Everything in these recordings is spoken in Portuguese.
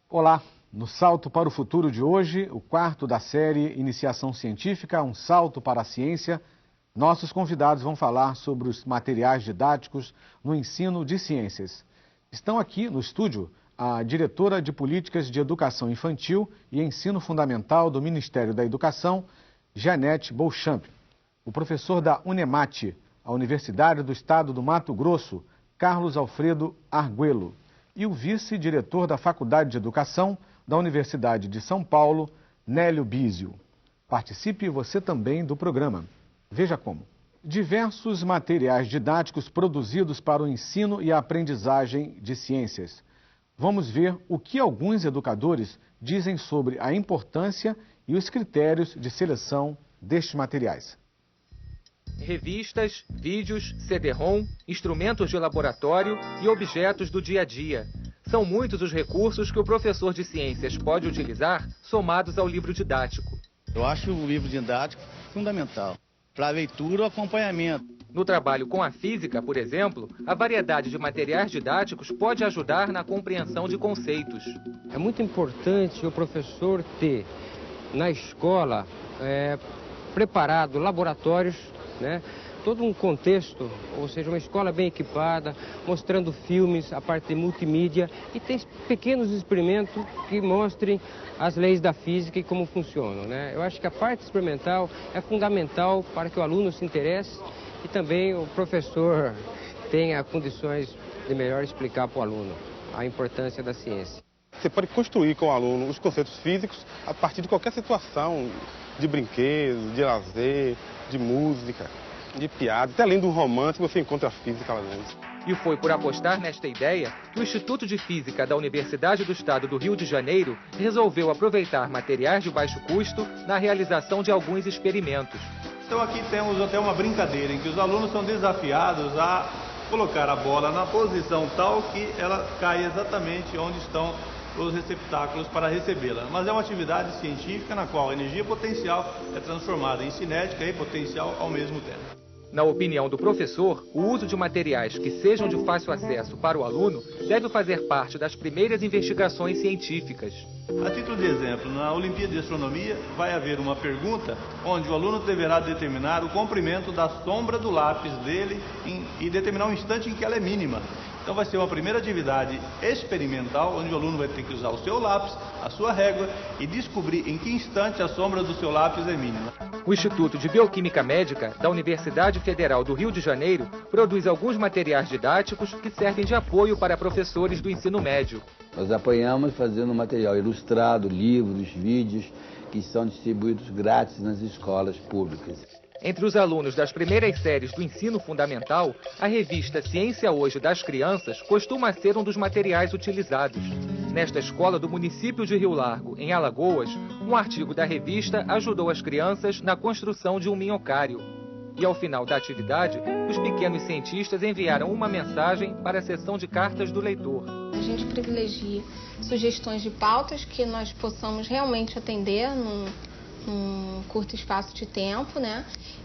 Olá, no Salto para o Futuro de hoje, o quarto da série Iniciação Científica, um salto para a ciência, nossos convidados vão falar sobre os materiais didáticos no ensino de ciências. Estão aqui no estúdio a diretora de Políticas de Educação Infantil e Ensino Fundamental do Ministério da Educação, Janete Beauchamp, o professor da Unemate, a Universidade do Estado do Mato Grosso, Carlos Alfredo Arguello, e o vice-diretor da Faculdade de Educação da Universidade de São Paulo, Nélio Bísio. Participe você também do programa. Veja como. Diversos materiais didáticos produzidos para o ensino e a aprendizagem de ciências. Vamos ver o que alguns educadores dizem sobre a importância e os critérios de seleção destes materiais. Revistas, vídeos, CD-ROM, instrumentos de laboratório e objetos do dia a dia. São muitos os recursos que o professor de ciências pode utilizar somados ao livro didático. Eu acho o livro didático fundamental para a leitura ou acompanhamento. No trabalho com a física, por exemplo, a variedade de materiais didáticos pode ajudar na compreensão de conceitos. É muito importante o professor ter na escola preparado laboratórios, todo um contexto, ou seja, uma escola bem equipada, mostrando filmes, a parte de multimídia, e tem pequenos experimentos que mostrem as leis da física e como funcionam. Eu acho que a parte experimental é fundamental para que o aluno se interesse e também o professor tenha condições de melhor explicar para o aluno a importância da ciência. Você pode construir com o aluno os conceitos físicos a partir de qualquer situação, de brinquedo, de lazer, de música, de piada, até além do romance você encontra a física lá dentro. E foi por apostar nesta ideia que o Instituto de Física da Universidade do Estado do Rio de Janeiro resolveu aproveitar materiais de baixo custo na realização de alguns experimentos. Então aqui temos até uma brincadeira em que os alunos são desafiados a colocar a bola na posição tal que ela cai exatamente onde estão os receptáculos para recebê-la. Mas é uma atividade científica na qual a energia potencial é transformada em cinética e potencial ao mesmo tempo. Na opinião do professor, o uso de materiais que sejam de fácil acesso para o aluno deve fazer parte das primeiras investigações científicas. A título de exemplo, na Olimpíada de Astronomia vai haver uma pergunta onde o aluno deverá determinar o comprimento da sombra do lápis dele e determinar um instante em que ela é mínima. Então vai ser uma primeira atividade experimental, onde o aluno vai ter que usar o seu lápis, a sua régua e descobrir em que instante a sombra do seu lápis é mínima. O Instituto de Bioquímica Médica da Universidade Federal do Rio de Janeiro produz alguns materiais didáticos que servem de apoio para professores do ensino médio. Nós apoiamos fazendo material ilustrado, livros, vídeos, que são distribuídos grátis nas escolas públicas. Entre os alunos das primeiras séries do ensino fundamental, a revista Ciência Hoje das Crianças costuma ser um dos materiais utilizados. Nesta escola do município de Rio Largo, em Alagoas, um artigo da revista ajudou as crianças na construção de um minhocário. E ao final da atividade, os pequenos cientistas enviaram uma mensagem para a seção de cartas do leitor. A gente privilegia sugestões de pautas que nós possamos realmente atender num curto espaço de tempo,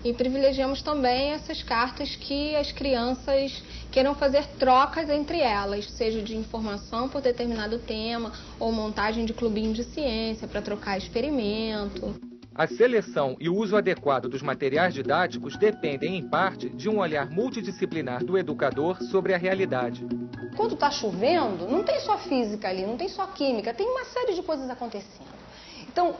E privilegiamos também essas cartas que as crianças queiram fazer trocas entre elas, seja de informação por determinado tema ou montagem de clubinho de ciência para trocar experimento. A seleção e o uso adequado dos materiais didáticos dependem, em parte, de um olhar multidisciplinar do educador sobre a realidade. Quando está chovendo, não tem só física ali, não tem só química, tem uma série de coisas acontecendo. Então,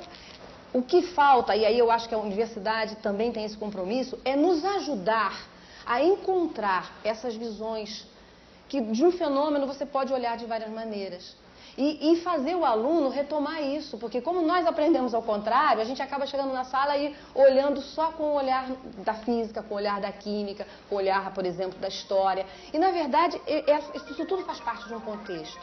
o que falta, e aí eu acho que a universidade também tem esse compromisso, é nos ajudar a encontrar essas visões, que de um fenômeno você pode olhar de várias maneiras. E fazer o aluno retomar isso, porque como nós aprendemos ao contrário, a gente acaba chegando na sala e olhando só com o olhar da física, com o olhar da química, com o olhar, por exemplo, da história. E, na verdade, isso tudo faz parte de um contexto.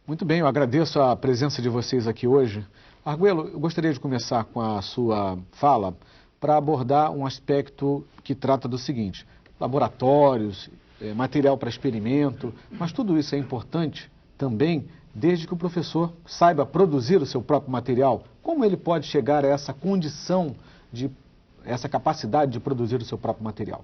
Muito bem, eu agradeço a presença de vocês aqui hoje. Arguello, eu gostaria de começar com a sua fala para abordar um aspecto que trata do seguinte: laboratórios, material para experimento, mas tudo isso é importante também desde que o professor saiba produzir o seu próprio material. Como ele pode chegar a essa condição de essa capacidade de produzir o seu próprio material?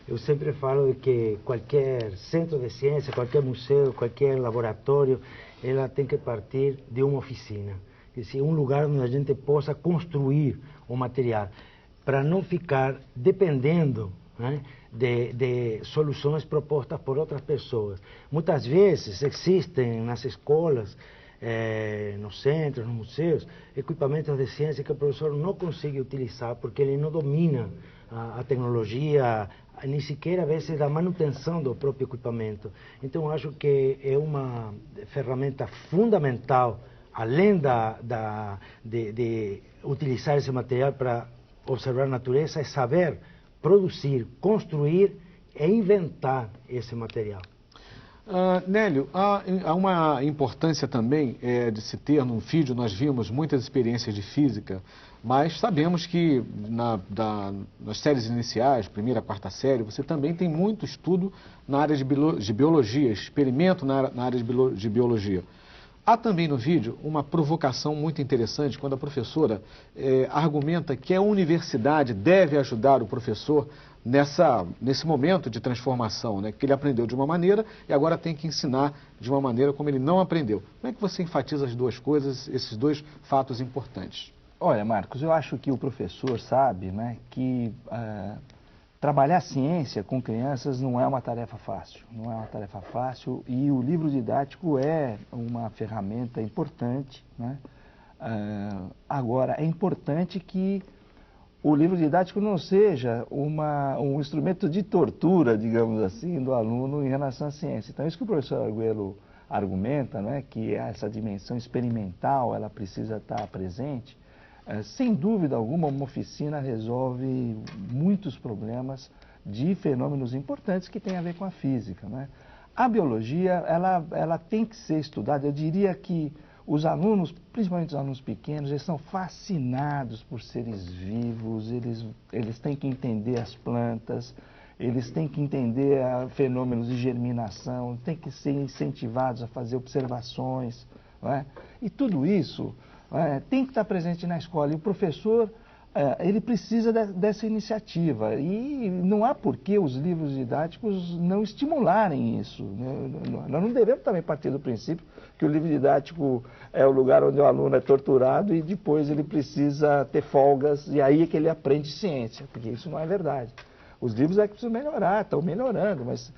Eu sempre falo de que qualquer centro de ciência, qualquer museu, qualquer laboratório, ela tem que partir de uma oficina. Quer dizer, um lugar onde a gente possa construir o material, para não ficar dependendo, né, de soluções propostas por outras pessoas. Muitas vezes existem nas escolas, nos centros, nos museus, equipamentos de ciência que o professor não consegue utilizar porque ele não domina a tecnologia, nem sequer a vezes da manutenção do próprio equipamento. Então acho que é uma ferramenta fundamental, além de utilizar esse material para observar a natureza, é saber produzir, construir e inventar esse material. Nélio, há uma importância também de se ter no vídeo, nós vimos muitas experiências de física, mas sabemos que nas séries iniciais, primeira, quarta série, você também tem muito estudo na área de biologia, experimento na área de biologia. Há também no vídeo uma provocação muito interessante quando a professora argumenta que a universidade deve ajudar o professor nesse momento de transformação, né? Que ele aprendeu de uma maneira e agora tem que ensinar de uma maneira como ele não aprendeu. Como é que você enfatiza as duas coisas, esses dois fatos importantes? Olha, Marcos, eu acho que o professor sabe, né, que trabalhar ciência com crianças não é uma tarefa fácil. Não é uma tarefa fácil e o livro didático é uma ferramenta importante, né? Agora, é importante que o livro didático não seja um instrumento de tortura, digamos assim, do aluno em relação à ciência. Então, isso que o professor Arguello argumenta, né, que essa dimensão experimental ela precisa estar presente. Sem dúvida alguma, uma oficina resolve muitos problemas de fenômenos importantes que têm a ver com a física, né? A biologia, ela tem que ser estudada. Eu diria que os alunos, principalmente os alunos pequenos, eles são fascinados por seres vivos, eles têm que entender as plantas, eles têm que entender fenômenos de germinação, têm que ser incentivados a fazer observações, não é? E tudo isso tem que estar presente na escola. E o professor, ele precisa dessa iniciativa. E não há por que os livros didáticos não estimularem isso, né? Nós não devemos também partir do princípio que o livro didático é o lugar onde o aluno é torturado e depois ele precisa ter folgas e aí é que ele aprende ciência, porque isso não é verdade. Os livros é que precisam melhorar, estão melhorando, mas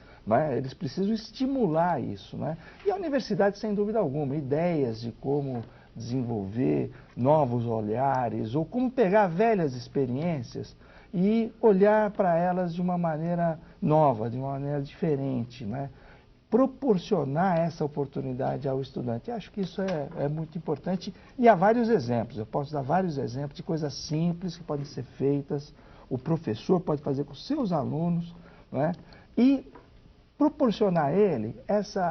eles precisam estimular isso, né? E a universidade, sem dúvida alguma, ideias de como desenvolver novos olhares ou como pegar velhas experiências e olhar para elas de uma maneira nova, de uma maneira diferente, né? Proporcionar essa oportunidade ao estudante. Acho que isso é muito importante e há vários exemplos. Eu posso dar vários exemplos de coisas simples que podem ser feitas, o professor pode fazer com seus alunos, né? E proporcionar a ele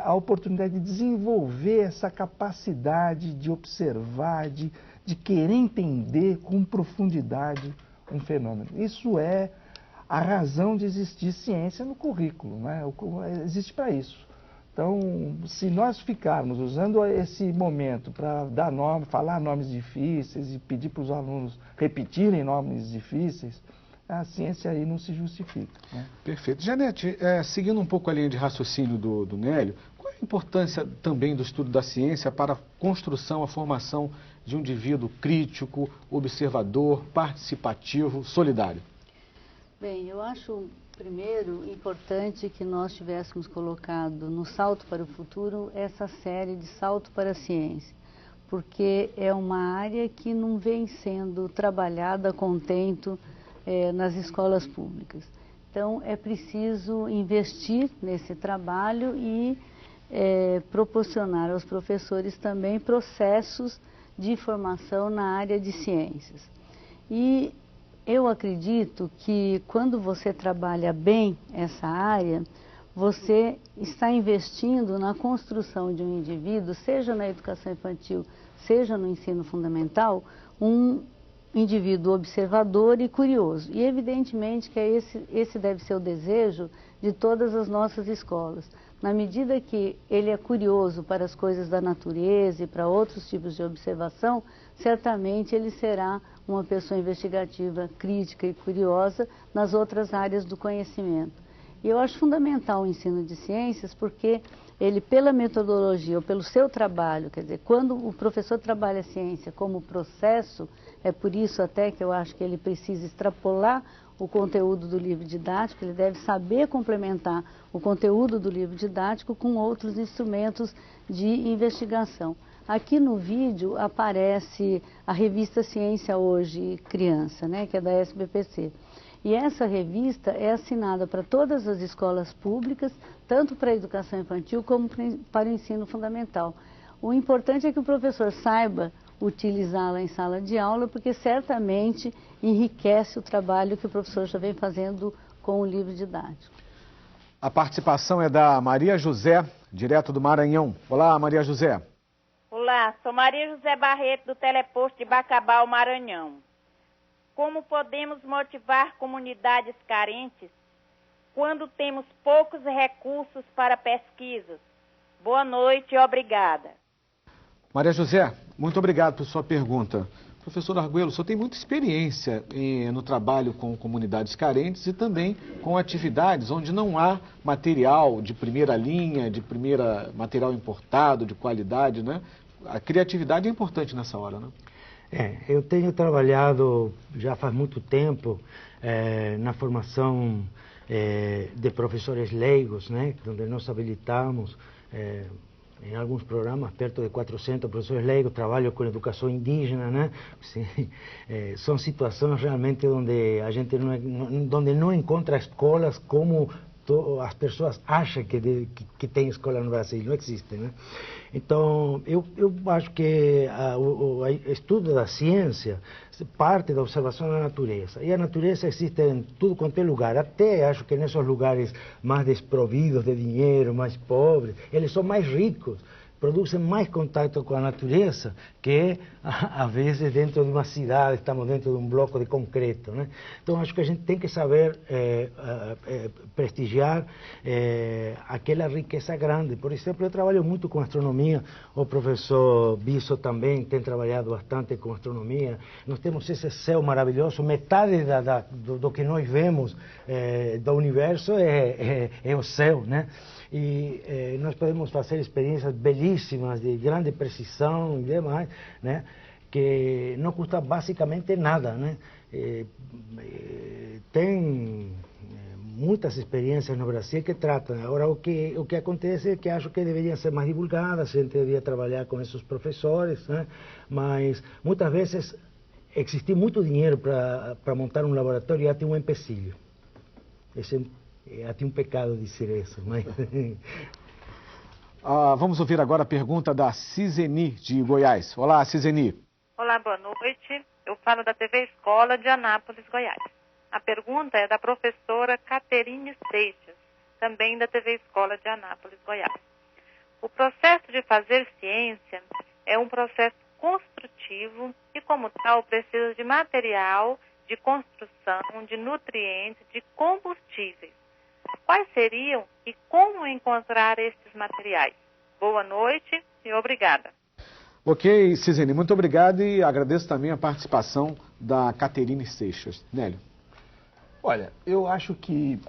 a oportunidade de desenvolver essa capacidade de observar, de querer entender com profundidade um fenômeno. Isso é a razão de existir ciência no currículo, né? Existe para isso. Então, se nós ficarmos usando esse momento para dar nome, falar nomes difíceis e pedir para os alunos repetirem nomes difíceis, a ciência aí não se justifica, né? Perfeito. Janete, seguindo um pouco a linha de raciocínio do Nélio, qual é a importância também do estudo da ciência para a construção, a formação de um indivíduo crítico, observador, participativo, solidário? Bem, eu acho, primeiro, importante que nós tivéssemos colocado no Salto para o Futuro essa série de Salto para a Ciência, porque é uma área que não vem sendo trabalhada a contento nas escolas públicas. Então, é preciso investir nesse trabalho e proporcionar aos professores também processos de formação na área de ciências. E eu acredito que quando você trabalha bem essa área, você está investindo na construção de um indivíduo, seja na educação infantil, seja no ensino fundamental, um indivíduo observador e curioso. E evidentemente que esse deve ser o desejo de todas as nossas escolas. Na medida que ele é curioso para as coisas da natureza e para outros tipos de observação, certamente ele será uma pessoa investigativa, crítica e curiosa nas outras áreas do conhecimento. E eu acho fundamental o ensino de ciências porque ele, pela metodologia ou pelo seu trabalho, quer dizer, quando o professor trabalha a ciência como processo, é por isso até que eu acho que ele precisa extrapolar o conteúdo do livro didático, ele deve saber complementar o conteúdo do livro didático com outros instrumentos de investigação. Aqui no vídeo aparece a revista Ciência Hoje Criança, né, que é da SBPC. E essa revista é assinada para todas as escolas públicas, tanto para a educação infantil como para o ensino fundamental. O importante é que o professor saiba utilizá-la em sala de aula, porque certamente enriquece o trabalho que o professor já vem fazendo com o livro didático. A participação é da Maria José, direto do Maranhão. Olá, Maria José. Olá, sou Maria José Barreto, do Teleposto de Bacabal, Maranhão. Como podemos motivar comunidades carentes quando temos poucos recursos para pesquisas? Boa noite e obrigada. Maria José, muito obrigado por sua pergunta. Professor Arguello, o senhor tem muita experiência no trabalho com comunidades carentes e também com atividades onde não há material de primeira linha, material importado, de qualidade, né? A criatividade é importante nessa hora, né? Eu tenho trabalhado já faz muito tempo na formação de professores leigos, né, onde nós habilitamos em alguns programas perto de 400 professores leigos, trabalho com educação indígena, né? São situações realmente onde a gente onde não encontra escolas como as pessoas acham que tem escola no Brasil, não existe, né? Então, eu acho que o estudo da ciência parte da observação da natureza. E a natureza existe em tudo quanto é lugar. Até acho que nesses lugares mais desprovidos de dinheiro, mais pobres, eles são mais ricos, produzem mais contato com a natureza que, às vezes, dentro de uma cidade, estamos dentro de um bloco de concreto, né? Então, acho que a gente tem que saber prestigiar aquela riqueza grande. Por exemplo, eu trabalho muito com astronomia, o professor Bisso também tem trabalhado bastante com astronomia. Nós temos esse céu maravilhoso, metade do que nós vemos do universo é o céu, né? E nós podemos fazer experiências belíssimas, de grande precisão e demais, né? Que não custa basicamente nada, né? Tem muitas experiências no Brasil que tratam. Agora, o que acontece é que acho que deveriam ser mais divulgadas, a gente deveria trabalhar com esses professores, né? Mas muitas vezes existe muito dinheiro para montar um laboratório e há um empecilho. É até um pecado dizer isso, mas... Vamos ouvir agora a pergunta da Ciseni, de Goiás. Olá, Ciseni. Olá, boa noite. Eu falo da TV Escola de Anápolis, Goiás. A pergunta é da professora Caterine Seixas, também da TV Escola de Anápolis, Goiás. O processo de fazer ciência é um processo construtivo e, como tal, precisa de material, de construção, de nutrientes, de combustíveis. Quais seriam e como encontrar esses materiais? Boa noite e obrigada. Ok, Cisene, muito obrigado e agradeço também a participação da Caterine Seixas. Nélio. Olha, eu acho que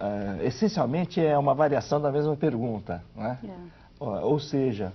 essencialmente é uma variação da mesma pergunta, né? Ou seja,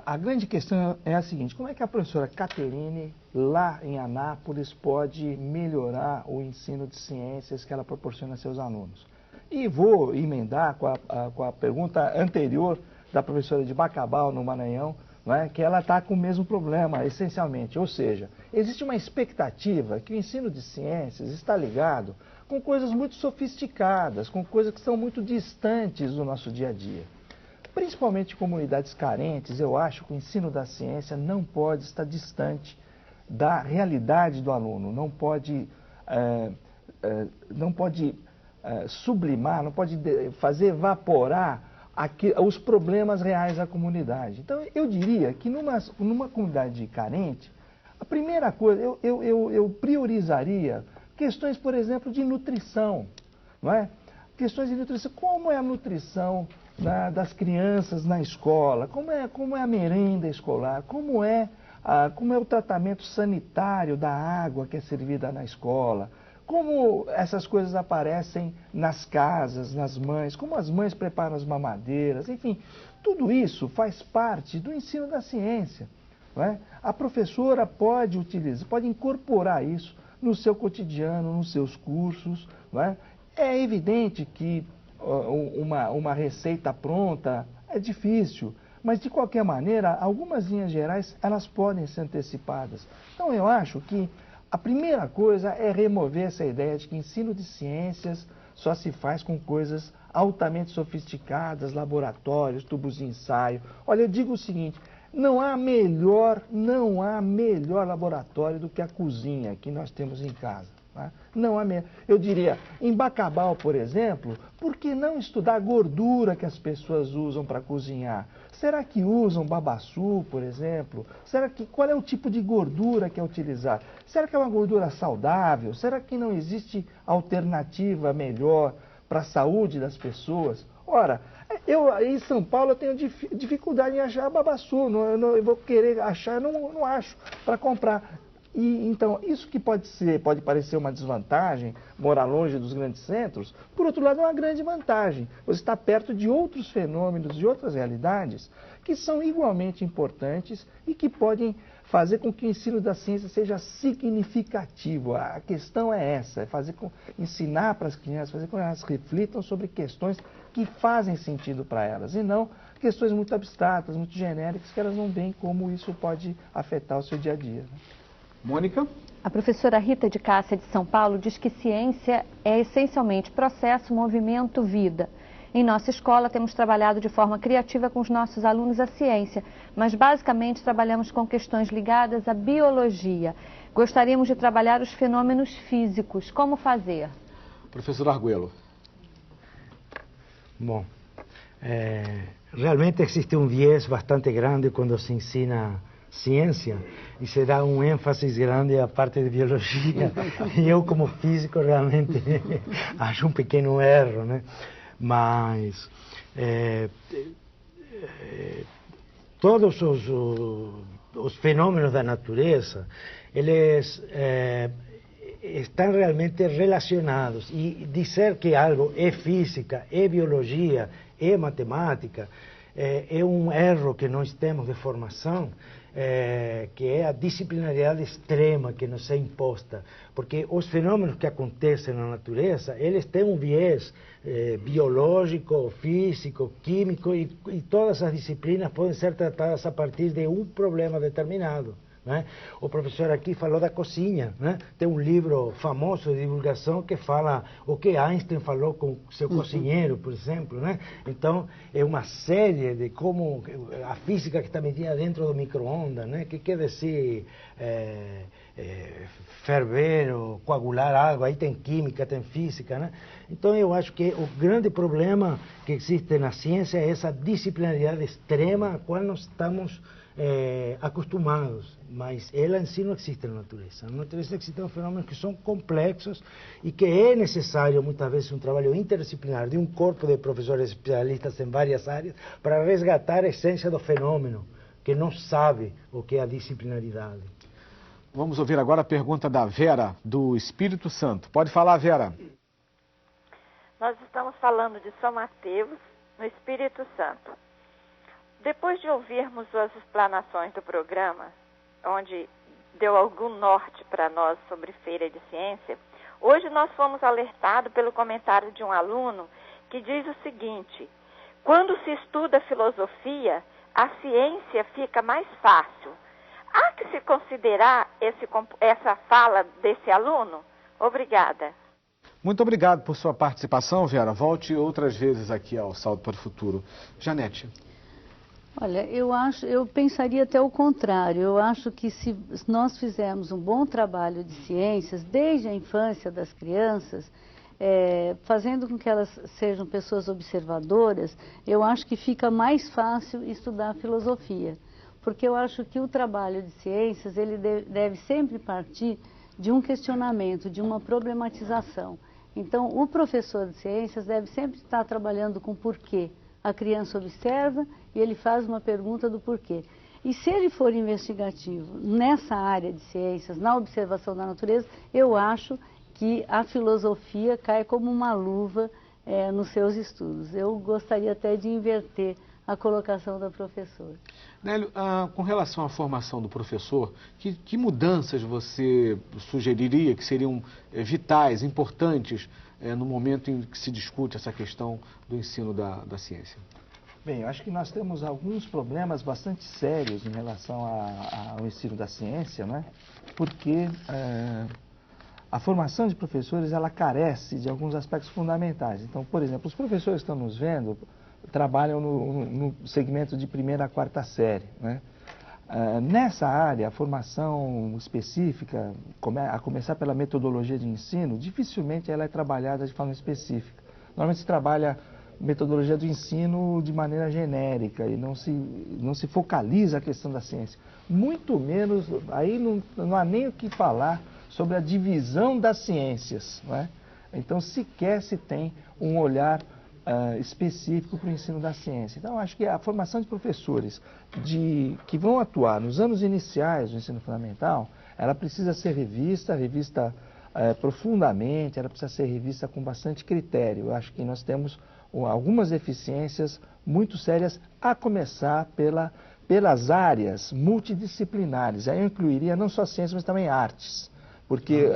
a grande questão é a seguinte: como é que a professora Caterine, lá em Anápolis, pode melhorar o ensino de ciências que ela proporciona a seus alunos? E vou emendar com a pergunta anterior da professora de Bacabal, no Maranhão, não é? Que ela está com o mesmo problema, essencialmente. Ou seja, existe uma expectativa que o ensino de ciências está ligado com coisas muito sofisticadas, com coisas que são muito distantes do nosso dia a dia. Principalmente em comunidades carentes, eu acho que o ensino da ciência não pode estar distante da realidade do aluno, não pode sublimar, não pode fazer evaporar os problemas reais da comunidade. Então, eu diria que numa comunidade carente, A primeira coisa, eu priorizaria questões, por exemplo, de nutrição, não é? Questões de nutrição, como é a nutrição das crianças na escola, como é a merenda escolar, como é o tratamento sanitário da água que é servida na escola, como essas coisas aparecem nas casas, nas mães, como as mães preparam as mamadeiras, enfim, tudo isso faz parte do ensino da ciência. Não é? A professora pode incorporar isso no seu cotidiano, nos seus cursos. Não é? É evidente que uma receita pronta é difícil, mas de qualquer maneira, algumas linhas gerais elas podem ser antecipadas. Então eu acho que a primeira coisa é remover essa ideia de que ensino de ciências só se faz com coisas altamente sofisticadas, laboratórios, tubos de ensaio. Olha, eu digo o seguinte, não há melhor laboratório do que a cozinha que nós temos em casa. Tá? Não há melhor. Eu diria, em Bacabal, por exemplo, por que não estudar a gordura que as pessoas usam para cozinhar? Será que usam babaçu, por exemplo? Qual é o tipo de gordura que é utilizar? Será que é uma gordura saudável? Será que não existe alternativa melhor para a saúde das pessoas? Ora, em São Paulo eu tenho dificuldade em achar babaçu. Eu vou querer achar, não acho para comprar. Então, isso que pode parecer uma desvantagem, morar longe dos grandes centros, por outro lado é uma grande vantagem. Você está perto de outros fenômenos, de outras realidades, que são igualmente importantes e que podem fazer com que o ensino da ciência seja significativo. A questão é essa, ensinar para as crianças, fazer com que elas reflitam sobre questões que fazem sentido para elas, e não questões muito abstratas, muito genéricas, que elas não veem como isso pode afetar o seu dia a dia. Né? Mônica? A professora Rita de Cássia, de São Paulo, diz que ciência é essencialmente processo, movimento, vida. Em nossa escola, temos trabalhado de forma criativa com os nossos alunos a ciência, mas basicamente trabalhamos com questões ligadas à biologia. Gostaríamos de trabalhar os fenômenos físicos. Como fazer? Professor Arguello. Bom, realmente existe um viés bastante grande quando se ensina ciência e se dá um ênfase grande à parte de biologia. E eu, como físico, realmente acho um pequeno erro, né? Mas todos os fenômenos da natureza, eles estão realmente relacionados. E dizer que algo é física, é biologia, é matemática, é um erro que nós temos de formação, que é a disciplinaridade extrema que nos é imposta, porque os fenômenos que acontecem na natureza, eles têm um viés biológico, físico, químico, e todas as disciplinas podem ser tratadas a partir de um problema determinado. Né? O professor aqui falou da cozinha, né? Tem um livro famoso de divulgação que fala o que Einstein falou com seu cozinheiro, por exemplo, né? Então, é uma série de como a física que está metida dentro do micro-ondas, né? Que quer dizer ferver ou coagular água, aí tem química, tem física, né? Então, eu acho que o grande problema que existe na ciência é essa disciplinaridade extrema a qual nós estamos acostumados, mas ela em si não existe na natureza. Na natureza existem fenômenos que são complexos e que é necessário muitas vezes um trabalho interdisciplinar de um corpo de professores especialistas em várias áreas para resgatar a essência do fenômeno, que não sabe o que é a disciplinaridade. Vamos ouvir agora a pergunta da Vera, do Espírito Santo. Pode falar, Vera. Nós estamos falando de São Mateus, no Espírito Santo. Depois de ouvirmos as explanações do programa, onde deu algum norte para nós sobre Feira de Ciência, hoje nós fomos alertados pelo comentário de um aluno que diz o seguinte: quando se estuda filosofia, a ciência fica mais fácil. Há que se considerar essa fala desse aluno? Obrigada. Muito obrigado por sua participação, Vera. Volte outras vezes aqui ao Salto para o Futuro. Janete. Olha, eu pensaria até o contrário. Eu acho que se nós fizermos um bom trabalho de ciências desde a infância das crianças, fazendo com que elas sejam pessoas observadoras, eu acho que fica mais fácil estudar filosofia. porque eu acho que o trabalho de ciências ele deve sempre partir de um questionamento, de uma problematização. Então, o professor de ciências deve sempre estar trabalhando com porquê. A criança observa e ele faz uma pergunta do porquê. E se ele for investigativo nessa área de ciências, na observação da natureza, eu acho que a filosofia cai como uma luva nos seus estudos. Eu gostaria até de inverter a colocação da professora. Nélio, com relação à formação do professor, que mudanças você sugeriria que seriam vitais, importantes, no momento em que se discute essa questão do ensino da ciência? Bem, eu acho que nós temos alguns problemas bastante sérios em relação ao ensino da ciência, né? Porque a formação de professores, ela carece de alguns aspectos fundamentais. Então, por exemplo, os professores que estão nos vendo trabalham no segmento de 1ª a 4ª série, né? Nessa área, a formação específica, a começar pela metodologia de ensino, dificilmente ela é trabalhada de forma específica. Normalmente se trabalha metodologia do ensino de maneira genérica e não se focaliza a questão da ciência. Muito menos, aí não há nem o que falar sobre a divisão das ciências, né? Então, sequer se tem um olhar específico para o ensino da ciência. Então, acho que a formação de professores que vão atuar nos anos iniciais do ensino fundamental, ela precisa ser revista profundamente, ela precisa ser revista com bastante critério. Eu acho que nós temos algumas deficiências muito sérias, a começar pelas áreas multidisciplinares. Aí eu incluiria não só ciências, mas também artes. Porque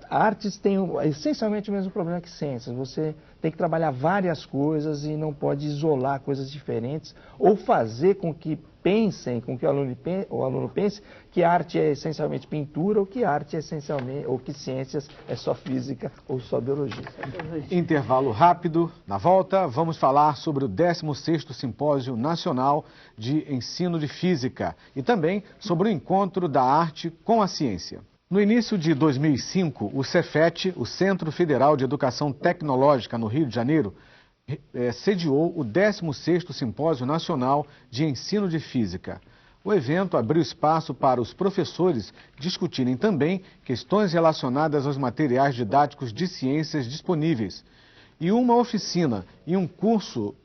artes tem essencialmente o mesmo problema que ciências. Você tem que trabalhar várias coisas e não pode isolar coisas diferentes ou fazer com que pensem, com que o aluno pense que arte é essencialmente pintura ou que arte é essencialmente, ou que ciências é só física ou só biologia. Intervalo rápido. Na volta, vamos falar sobre o 16º Simpósio Nacional de Ensino de Física e também sobre o encontro da arte com a ciência. No início de 2005, o Cefet, o Centro Federal de Educação Tecnológica no Rio de Janeiro, sediou o 16º Simpósio Nacional de Ensino de Física. O evento abriu espaço para os professores discutirem também questões relacionadas aos materiais didáticos de ciências disponíveis. E uma oficina e um curso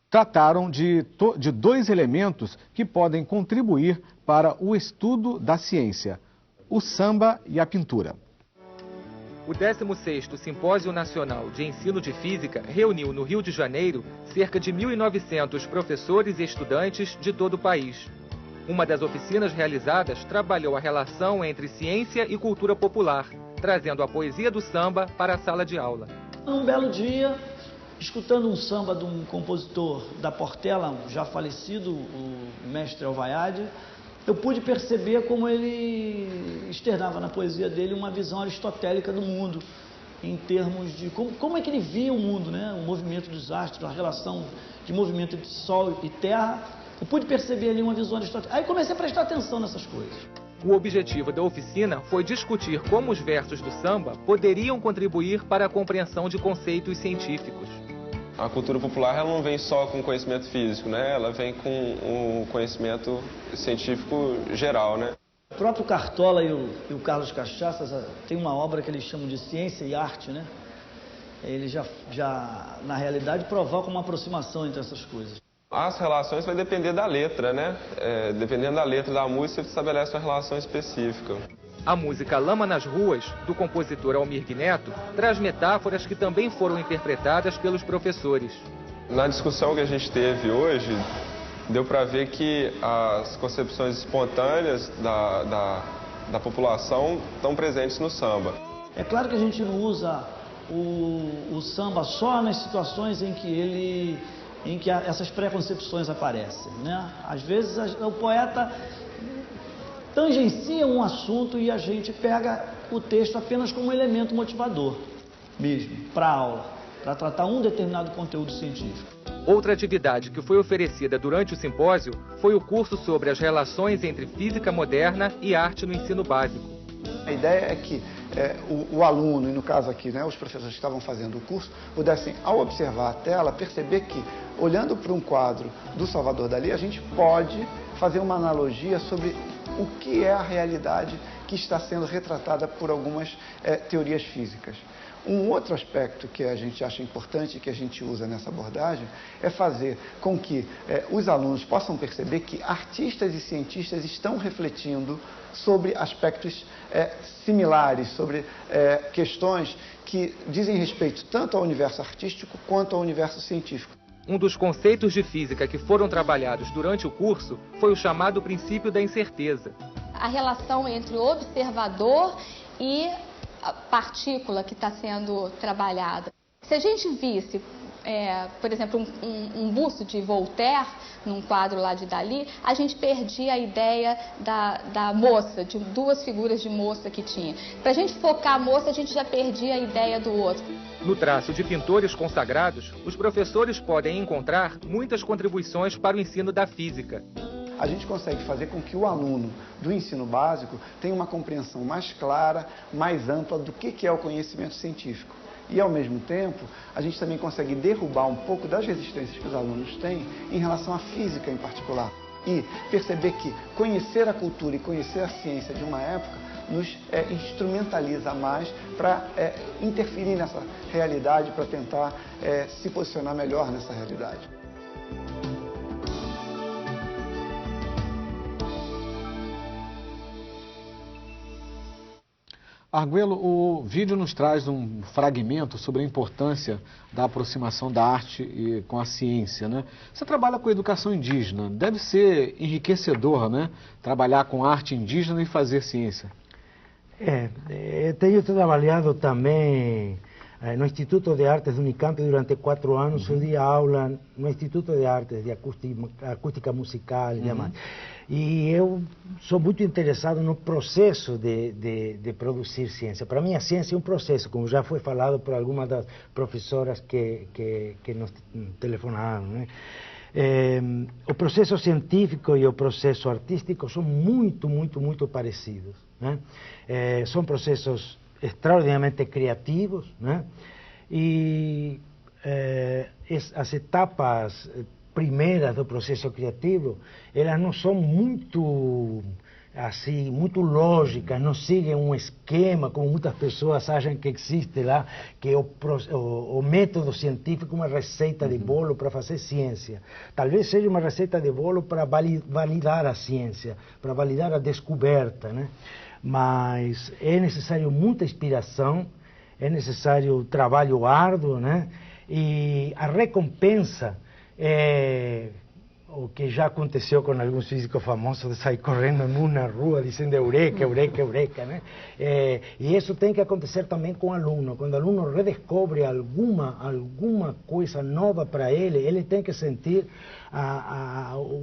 trataram de 2 elementos que podem contribuir para o estudo da ciência: o samba e a pintura. O 16º Simpósio Nacional de Ensino de Física reuniu no Rio de Janeiro cerca de 1.900 professores e estudantes de todo o país. Uma das oficinas realizadas trabalhou a relação entre ciência e cultura popular, trazendo a poesia do samba para a sala de aula. Um belo dia, escutando um samba de um compositor da Portela, já falecido, o mestre Alvaiade, eu pude perceber como ele externava na poesia dele uma visão aristotélica do mundo, em termos de como é que ele via o mundo, né? O movimento dos astros, a relação de movimento entre Sol e Terra. Eu pude perceber ali uma visão aristotélica. Aí comecei a prestar atenção nessas coisas. O objetivo da oficina foi discutir como os versos do samba poderiam contribuir para a compreensão de conceitos científicos. A cultura popular ela não vem só com conhecimento físico, né? Ela vem com o conhecimento científico geral, né? O próprio Cartola e o Carlos Cachaça tem uma obra que eles chamam de Ciência e Arte, né? Eles já na realidade, provocam uma aproximação entre essas coisas. As relações vai depender da letra, né? Dependendo da letra da música, você estabelece uma relação específica. A música Lama nas Ruas, do compositor Almir Neto, traz metáforas que também foram interpretadas pelos professores. Na discussão que a gente teve hoje, deu para ver que as concepções espontâneas da população estão presentes no samba. É claro que a gente não usa o samba só nas situações em que essas preconcepções aparecem, né? Às vezes o poeta tangencia um assunto e a gente pega o texto apenas como um elemento motivador mesmo, para a aula, para tratar um determinado conteúdo científico. Outra atividade que foi oferecida durante o simpósio foi o curso sobre as relações entre física moderna e arte no ensino básico. A ideia é que o aluno, e no caso aqui, né, os professores que estavam fazendo o curso, pudessem, ao observar a tela, perceber que, olhando para um quadro do Salvador Dalí, a gente pode fazer uma analogia sobre o que é a realidade que está sendo retratada por algumas teorias físicas. Um outro aspecto que a gente acha importante, que a gente usa nessa abordagem, é fazer com que os alunos possam perceber que artistas e cientistas estão refletindo sobre aspectos similares, sobre questões que dizem respeito tanto ao universo artístico quanto ao universo científico. Um dos conceitos de física que foram trabalhados durante o curso foi o chamado princípio da incerteza. A relação entre o observador e a partícula que está sendo trabalhada. Se a gente visse, por exemplo, um busto de Voltaire, num quadro lá de Dalí, a gente perdia a ideia da moça, de duas figuras de moça que tinha. Para a gente focar a moça, a gente já perdia a ideia do outro. No traço de pintores consagrados, os professores podem encontrar muitas contribuições para o ensino da física. A gente consegue fazer com que o aluno do ensino básico tenha uma compreensão mais clara, mais ampla do que é o conhecimento científico. E, ao mesmo tempo, a gente também consegue derrubar um pouco das resistências que os alunos têm em relação à física em particular. E perceber que conhecer a cultura e conhecer a ciência de uma época nos instrumentaliza mais para interferir nessa realidade, para tentar se posicionar melhor nessa realidade. Arguello, o vídeo nos traz um fragmento sobre a importância da aproximação da arte com a ciência, né? Você trabalha com educação indígena, deve ser enriquecedor, né? Trabalhar com arte indígena e fazer ciência. Tenho trabalhado também no Instituto de Artes do Unicamp durante 4 anos. Eu dei aula no Instituto de Artes de Acústica Musical e demais. E eu sou muito interessado no processo de produzir ciência. Para mim, a ciência é um processo, como já foi falado por algumas das professoras que nos telefonaram, né? O processo científico e o processo artístico são muito parecidos, né? São processos extraordinariamente criativos, né? E as etapas primeiras do processo criativo, elas não são muito lógicas, não seguem um esquema, como muitas pessoas acham que existe lá, que é o método científico, uma receita de bolo para fazer ciência. Talvez seja uma receita de bolo para validar a ciência, para validar a descoberta, né? Mas é necessário muita inspiração, é necessário trabalho árduo, né? E a recompensa o que já aconteceu com alguns físicos famosos, de sair correndo na rua dizendo eureka, eureka, eureka, né? E isso tem que acontecer também com o aluno. Quando o aluno redescobre alguma coisa nova para ele tem que sentir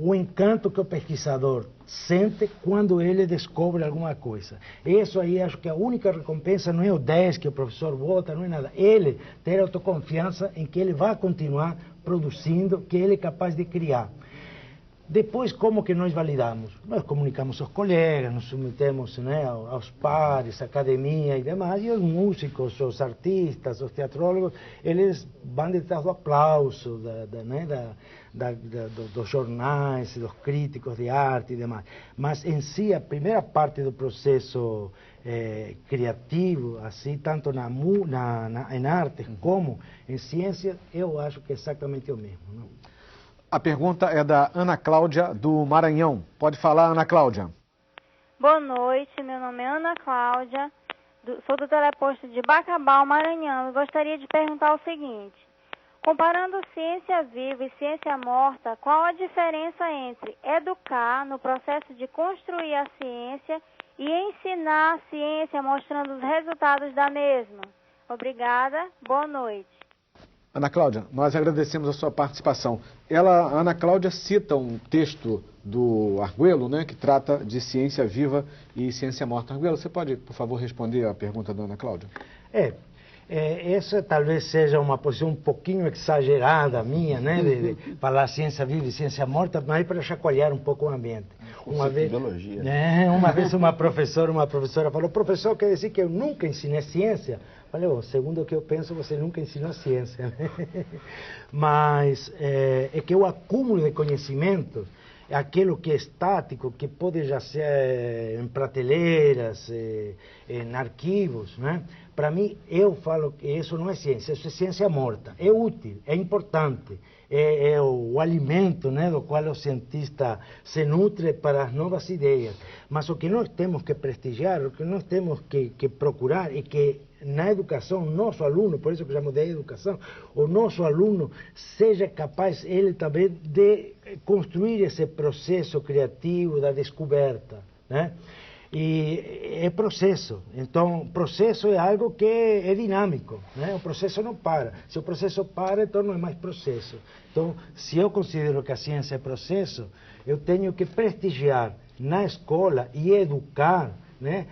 o encanto que o pesquisador sente quando ele descobre alguma coisa. Isso aí, acho que a única recompensa não é o 10 que o professor bota, não é nada. Ele ter autoconfiança em que ele vai continuar produzindo, que ele é capaz de criar. Depois, como que nós validamos? Nós comunicamos aos colegas, nos submetemos, né, aos pares, à academia e demais, e os músicos, os artistas, os teatrólogos, eles vão detrás do aplauso, dos jornais, dos críticos de arte e demais. Mas, em si, a primeira parte do processo criativo, assim, tanto em arte como em ciência, eu acho que é exatamente o mesmo, não? A pergunta é da Ana Cláudia, do Maranhão. Pode falar, Ana Cláudia. Boa noite, meu nome é Ana Cláudia, sou do teleposto de Bacabal, Maranhão, e gostaria de perguntar o seguinte: comparando ciência viva e ciência morta, qual a diferença entre educar no processo de construir a ciência e ensinar a ciência mostrando os resultados da mesma? Obrigada, boa noite. Ana Cláudia, nós agradecemos a sua participação. A Ana Cláudia cita um texto do Arguello, né, que trata de ciência viva e ciência morta. Arguello, você pode, por favor, responder a pergunta da Ana Cláudia? Essa talvez seja uma posição um pouquinho exagerada minha, né, de falar ciência viva e ciência morta, mas para chacoalhar um pouco o ambiente. Uma vez uma professora falou: professor, quer dizer que eu nunca ensinei ciência? Falei: segundo o que eu penso, você nunca ensinou ciência. Mas é que o acúmulo de conhecimento, aquilo que é estático, que pode já ser em prateleiras, em arquivos, né? Para mim, eu falo que isso não é ciência, isso é ciência morta. É útil, é importante, é o alimento, né, do qual o cientista se nutre para as novas ideias. Mas o que nós temos que prestigiar, o que nós temos que procurar é que na educação, o nosso aluno, por isso que eu chamo de educação, o nosso aluno seja capaz, ele também, de construir esse processo criativo da descoberta, né? E é processo, então processo é algo que é dinâmico, né? O processo não para, se o processo para, então não é mais processo. Então, se eu considero que a ciência é processo, eu tenho que prestigiar na escola e educar, né?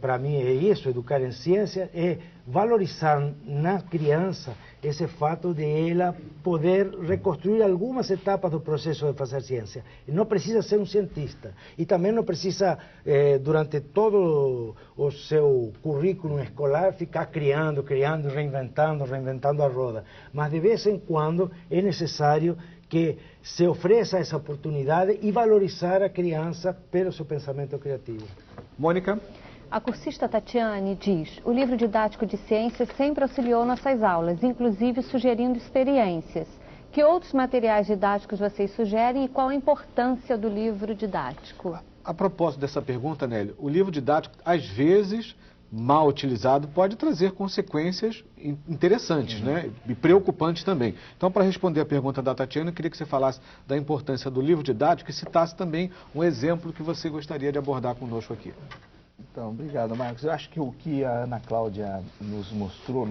Para mim é isso, educar em ciência, é valorizar na criança esse fato de ela poder reconstruir algumas etapas do processo de fazer ciência. E não precisa ser um cientista. E também não precisa, durante todo o seu currículo escolar, ficar criando, reinventando a roda. Mas de vez em quando é necessário que se ofereça essa oportunidade e valorizar a criança pelo seu pensamento criativo. Mônica? A cursista Tatiane diz: o livro didático de ciências sempre auxiliou nossas aulas, inclusive sugerindo experiências. Que outros materiais didáticos vocês sugerem e qual a importância do livro didático? A propósito dessa pergunta, Nélio, o livro didático, às vezes, mal utilizado, pode trazer consequências interessantes, né? E preocupantes também. Então, para responder a pergunta da Tatiana, eu queria que você falasse da importância do livro didático e citasse também um exemplo que você gostaria de abordar conosco aqui. Então, obrigado, Marcos. Eu acho que o que a Ana Cláudia nos mostrou,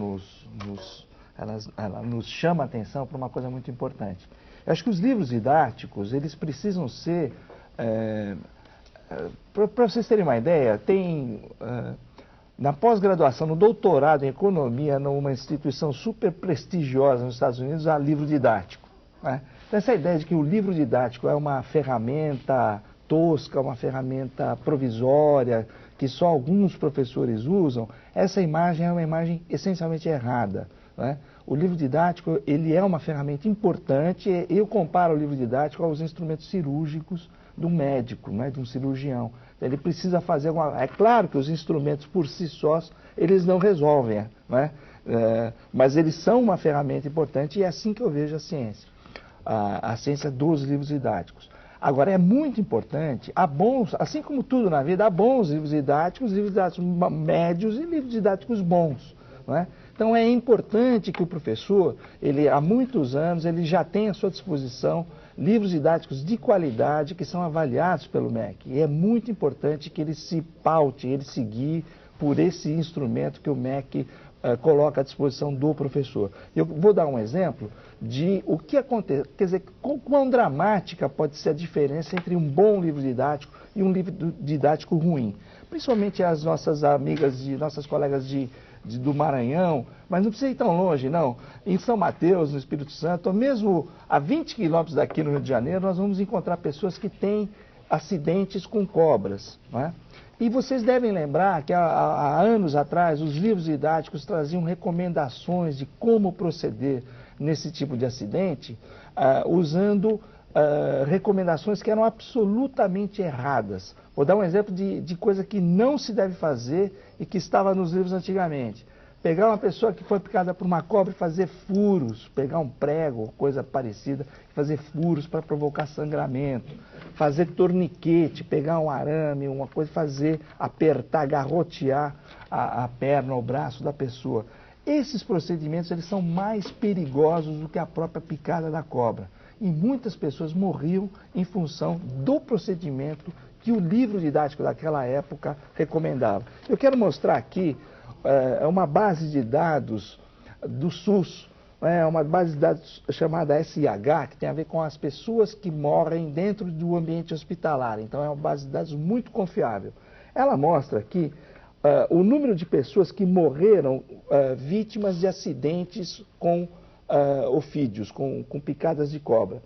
ela nos chama a atenção para uma coisa muito importante. Eu acho que os livros didáticos, eles precisam ser... para vocês terem uma ideia, tem... na pós-graduação, no doutorado em economia, numa instituição super prestigiosa nos Estados Unidos, há livro didático, né? Então, essa ideia de que o livro didático é uma ferramenta tosca, uma ferramenta provisória, que só alguns professores usam, essa imagem é uma imagem essencialmente errada, né? O livro didático, ele é uma ferramenta importante. Eu comparo o livro didático aos instrumentos cirúrgicos do médico, né, de um cirurgião. Ele precisa fazer é claro que os instrumentos por si sós, eles não resolvem, né? Mas eles são uma ferramenta importante e é assim que eu vejo a ciência. A ciência dos livros didáticos. Agora, é muito importante, há bons, assim como tudo na vida, há bons livros didáticos médios e livros didáticos bons, não é? Então, é importante que o professor, há muitos anos, ele já tem à sua disposição livros didáticos de qualidade que são avaliados pelo MEC. E é muito importante que ele se paute, ele se guie por esse instrumento que o MEC coloca à disposição do professor. Eu vou dar um exemplo de o que acontece, quer dizer, quão dramática pode ser a diferença entre um bom livro didático e um livro didático ruim. Principalmente as nossas amigas, nossas colegas do Maranhão, mas não precisa ir tão longe, não. Em São Mateus, no Espírito Santo, ou mesmo a 20 quilômetros daqui no Rio de Janeiro, nós vamos encontrar pessoas que têm acidentes com cobras, não é? E vocês devem lembrar que há anos atrás os livros didáticos traziam recomendações de como proceder nesse tipo de acidente, usando recomendações que eram absolutamente erradas. Vou dar um exemplo de coisa que não se deve fazer e que estava nos livros antigamente. Pegar uma pessoa que foi picada por uma cobra e fazer furos, pegar um prego, coisa parecida, fazer furos para provocar sangramento, fazer torniquete, pegar um arame, uma coisa, apertar, garrotear a perna ou o braço da pessoa. Esses procedimentos, eles são mais perigosos do que a própria picada da cobra. E muitas pessoas morriam em função do procedimento que o livro didático daquela época recomendava. Eu quero mostrar aqui uma base de dados do SUS, uma base de dados chamada SIH, que tem a ver com as pessoas que morrem dentro do ambiente hospitalar. Então, é uma base de dados muito confiável. Ela mostra aqui o número de pessoas que morreram vítimas de acidentes com ofídeos, com picadas de cobra.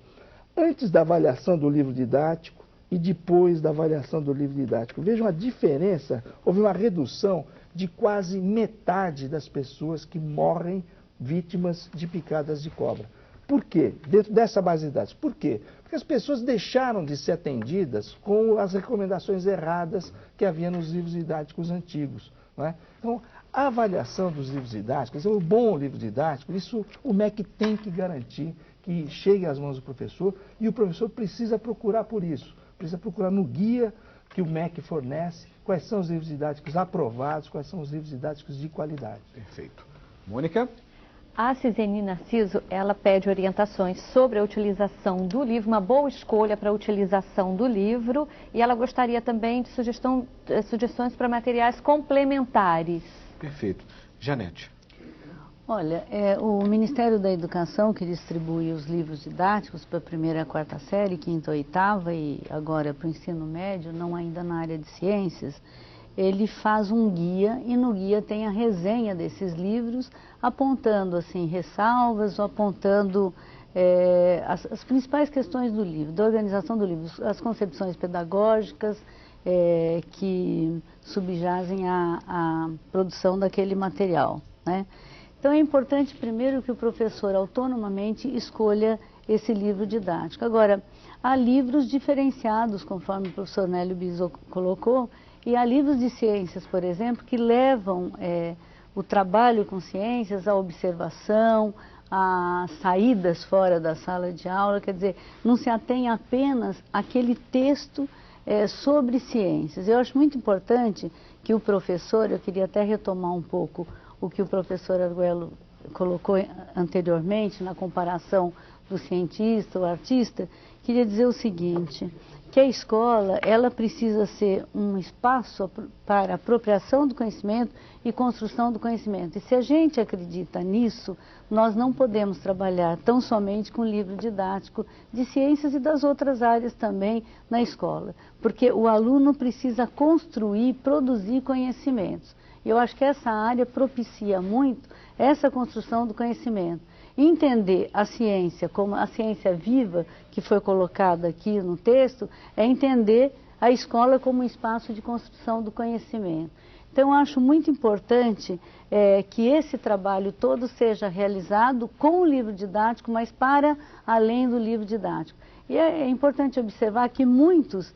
Antes da avaliação do livro didático e depois da avaliação do livro didático. Vejam a diferença, houve uma redução de quase metade das pessoas que morrem vítimas de picadas de cobra. Por quê? Dentro dessa base de dados. Por quê? Porque as pessoas deixaram de ser atendidas com as recomendações erradas que havia nos livros didáticos antigos. Não é? Então, a avaliação dos livros didáticos, o bom livro didático, isso o MEC tem que garantir que chegue às mãos do professor, e o professor precisa procurar por isso. Precisa procurar no guia que o MEC fornece quais são os livros didáticos aprovados, quais são os livros didáticos de qualidade. Perfeito. Mônica? A Ciseni Narciso, ela pede orientações sobre a utilização do livro, uma boa escolha para a utilização do livro, e ela gostaria também de sugestões para materiais complementares. Perfeito. Janete? Olha, o Ministério da Educação, que distribui os livros didáticos para a primeira a quarta série, quinta e oitava, e agora para o ensino médio, não ainda na área de ciências, ele faz um guia, e no guia tem a resenha desses livros, apontando assim ressalvas, ou apontando as principais questões do livro, da organização do livro, as concepções pedagógicas que subjazem à produção daquele material, né? Então é importante primeiro que o professor autonomamente escolha esse livro didático. Agora, há livros diferenciados, conforme o professor Nélio Biso colocou, e há livros de ciências, por exemplo, que levam o trabalho com ciências, a observação, a saídas fora da sala de aula, quer dizer, não se atém apenas àquele texto sobre ciências. Eu acho muito importante que o professor, eu queria até retomar um pouco o que o professor Arguello colocou anteriormente na comparação do cientista, o artista, queria dizer o seguinte, que a escola, ela precisa ser um espaço para apropriação do conhecimento e construção do conhecimento. E se a gente acredita nisso, nós não podemos trabalhar tão somente com livro didático de ciências e das outras áreas também na escola, porque o aluno precisa construir, produzir conhecimentos. E eu acho que essa área propicia muito essa construção do conhecimento. Entender a ciência como a ciência viva, que foi colocada aqui no texto, é entender a escola como um espaço de construção do conhecimento. Então, eu acho muito importante que esse trabalho todo seja realizado com o livro didático, mas para além do livro didático. E é importante observar que muitos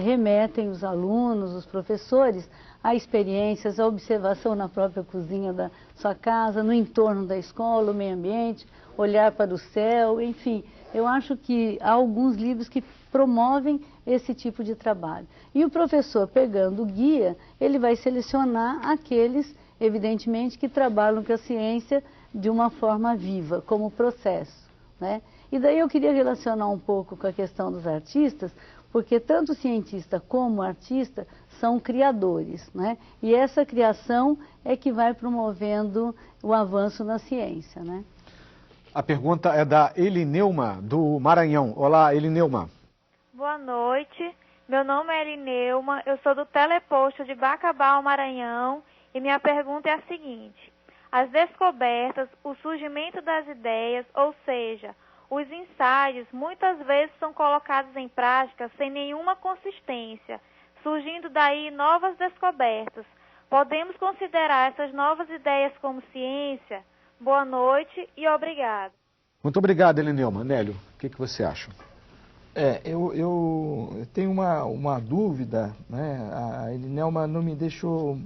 remetem os alunos, os professores, a experiências, a observação na própria cozinha da sua casa, no entorno da escola, o meio ambiente, olhar para o céu, enfim. Eu acho que há alguns livros que promovem esse tipo de trabalho. E o professor, pegando o guia, ele vai selecionar aqueles, evidentemente, que trabalham com a ciência de uma forma viva, como processo, né? E daí eu queria relacionar um pouco com a questão dos artistas, porque tanto o cientista como o artista são criadores, né? E essa criação é que vai promovendo o avanço na ciência, né? A pergunta é da Elineuma, do Maranhão. Olá, Elineuma. Boa noite, meu nome é Elineuma, eu sou do Teleposto de Bacabal, Maranhão, e minha pergunta é a seguinte: as descobertas, o surgimento das ideias, ou seja, os ensaios, muitas vezes são colocados em prática sem nenhuma consistência, surgindo daí novas descobertas. Podemos considerar essas novas ideias como ciência? Boa noite e obrigado. Muito obrigado, Elineuma. Nélio, o que você acha? Eu tenho uma dúvida, né? A Elineuma não me deixou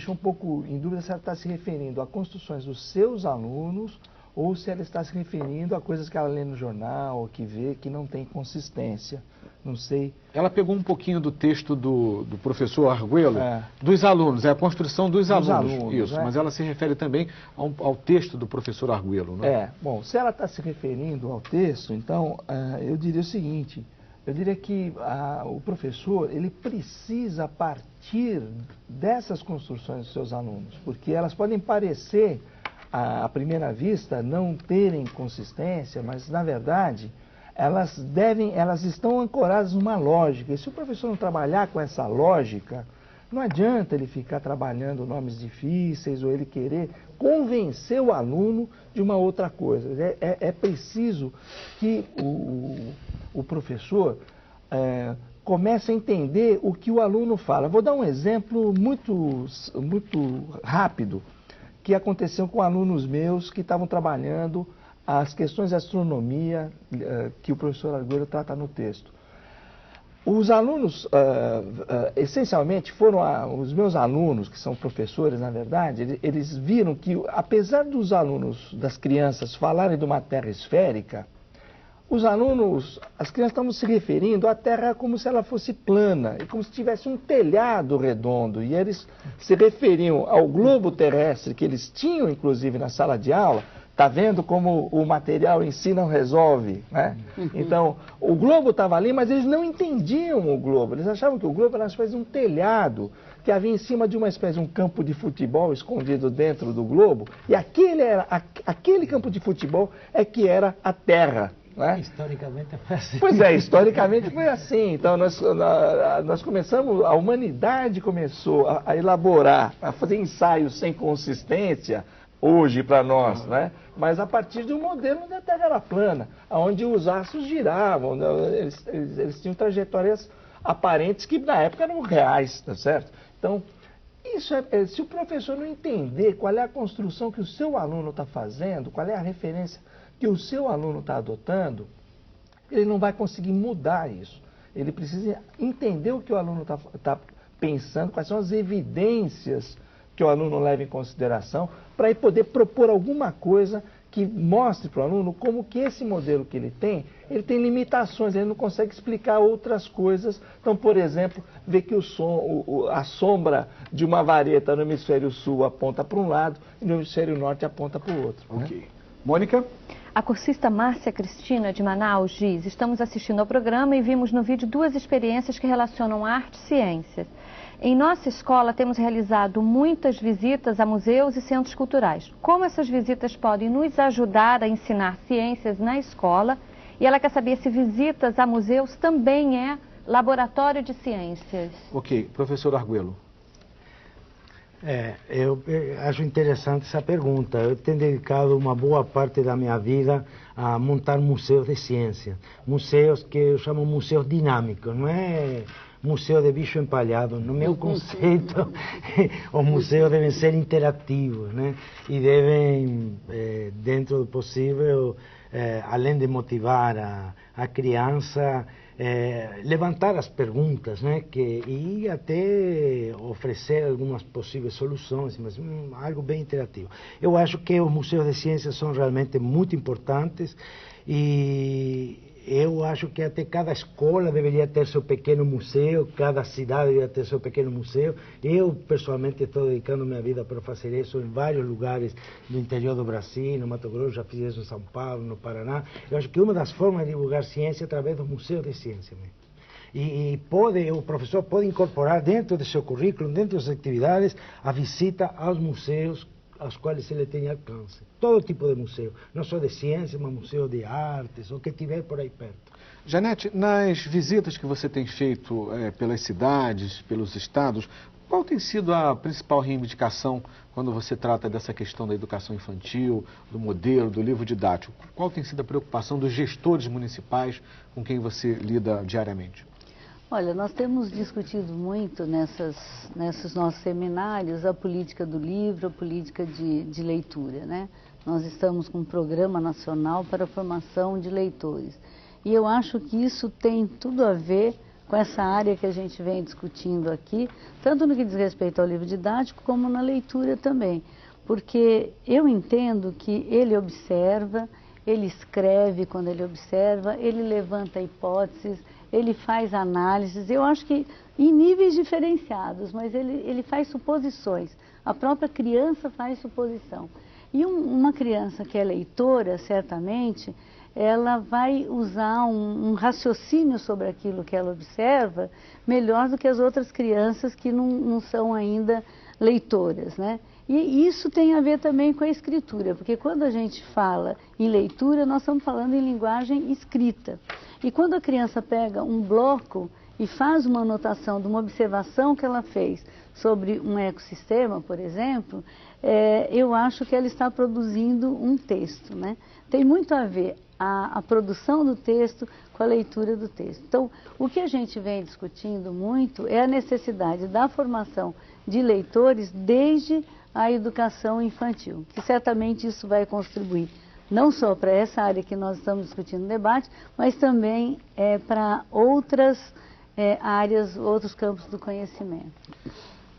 um pouco em dúvida se ela está se referindo a construções dos seus alunos ou se ela está se referindo a coisas que ela lê no jornal, ou que vê, que não tem consistência. Não sei. Ela pegou um pouquinho do texto do professor Arguello, dos alunos, a construção dos alunos. Isso, mas ela se refere também ao texto do professor Arguello, né? Bom, se ela está se referindo ao texto, então eu diria o seguinte, eu diria que o professor, ele precisa partir dessas construções dos seus alunos, porque elas podem parecer, à primeira vista, não terem consistência, mas, na verdade, elas estão ancoradas numa lógica. E se o professor não trabalhar com essa lógica, Não adianta ele ficar trabalhando nomes difíceis ou ele querer convencer o aluno de uma outra coisa. É preciso que o professor comece a entender o que o aluno fala. Vou dar um exemplo muito rápido que aconteceu com alunos meus que estavam trabalhando as questões de astronomia que o professor Arguello trata no texto. Os alunos, essencialmente, foram os meus alunos, que são professores, na verdade, eles viram que, apesar dos alunos, das crianças, falarem de uma Terra esférica, as crianças estavam se referindo à Terra como se ela fosse plana, e como se tivesse um telhado redondo, e eles se referiam ao globo terrestre que eles tinham, inclusive, na sala de aula. Está vendo como o material em si não resolve, né? Então, o globo estava ali, mas eles não entendiam o globo. Eles achavam que o globo era uma espécie de um telhado que havia em cima de uma espécie de um campo de futebol escondido dentro do globo. E aquele campo de futebol é que era a Terra. Né? Historicamente foi assim. Pois é, historicamente foi assim. Então, nós começamos, a humanidade começou a elaborar, a fazer ensaios sem consistência, hoje para nós, né? Mas a partir de um modelo onde a Terra era plana, onde os astros giravam, né? Eles tinham trajetórias aparentes que na época eram reais, tá certo? Então, se o professor não entender qual é a construção que o seu aluno está fazendo, qual é a referência que o seu aluno está adotando, ele não vai conseguir mudar isso. Ele precisa entender o que o aluno está pensando, quais são as evidências que o aluno leva em consideração, para poder propor alguma coisa que mostre para o aluno como que esse modelo que ele tem limitações, ele não consegue explicar outras coisas. Então, por exemplo, ver que a sombra de uma vareta no hemisfério sul aponta para um lado e no hemisfério norte aponta para o outro. Ok. Né? Mônica? A cursista Márcia Cristina, de Manaus, diz: estamos assistindo ao programa e vimos no vídeo 2 experiências que relacionam arte e ciências. Em nossa escola temos realizado muitas visitas a museus e centros culturais. Como essas visitas podem nos ajudar a ensinar ciências na escola? E ela quer saber se visitas a museus também é laboratório de ciências. Ok. Professor Arguello. Eu acho interessante essa pergunta. Eu tenho dedicado uma boa parte da minha vida a montar museus de ciência. Museus que eu chamo museus dinâmicos, não é museu de bicho empalhado. No meu conceito, os museus devem ser interativos, né? E devem, dentro do possível, além de motivar a criança, levantar as perguntas, né? E até oferecer algumas possíveis soluções, mas algo bem interativo. Eu acho que os museus de ciências são realmente muito importantes e eu acho que até cada escola deveria ter seu pequeno museu, cada cidade deveria ter seu pequeno museu. Eu, pessoalmente, estou dedicando minha vida para fazer isso em vários lugares do interior do Brasil, no Mato Grosso, já fiz isso em São Paulo, no Paraná. Eu acho que uma das formas de divulgar ciência é através do museu de ciência mesmo. E o professor pode incorporar dentro do seu currículo, dentro das atividades, a visita aos museus aos quais ele tem alcance. Todo tipo de museu, não só de ciência, mas museu de artes, o que tiver por aí perto. Janete, nas visitas que você tem feito pelas cidades, pelos estados, qual tem sido a principal reivindicação quando você trata dessa questão da educação infantil, do modelo, do livro didático? Qual tem sido a preocupação dos gestores municipais com quem você lida diariamente? Olha, nós temos discutido muito nesses nossos seminários a política do livro, a política de leitura, né? Nós estamos com um programa nacional para a formação de leitores. E eu acho que isso tem tudo a ver com essa área que a gente vem discutindo aqui, tanto no que diz respeito ao livro didático, como na leitura também. Porque eu entendo que ele observa, ele escreve quando ele observa, ele levanta hipóteses, ele faz análises, eu acho que em níveis diferenciados, mas ele faz suposições. A própria criança faz suposição. E uma criança que é leitora, certamente, ela vai usar um raciocínio sobre aquilo que ela observa melhor do que as outras crianças que não são ainda leitoras, né? E isso tem a ver também com a escritura, porque quando a gente fala em leitura, nós estamos falando em linguagem escrita. E quando a criança pega um bloco e faz uma anotação de uma observação que ela fez sobre um ecossistema, por exemplo, eu acho que ela está produzindo um texto, né? Tem muito a ver a produção do texto com a leitura do texto. Então, o que a gente vem discutindo muito é a necessidade da formação de leitores desde a educação infantil, que certamente isso vai contribuir não só para essa área que nós estamos discutindo no debate, mas também para outras áreas, outros campos do conhecimento.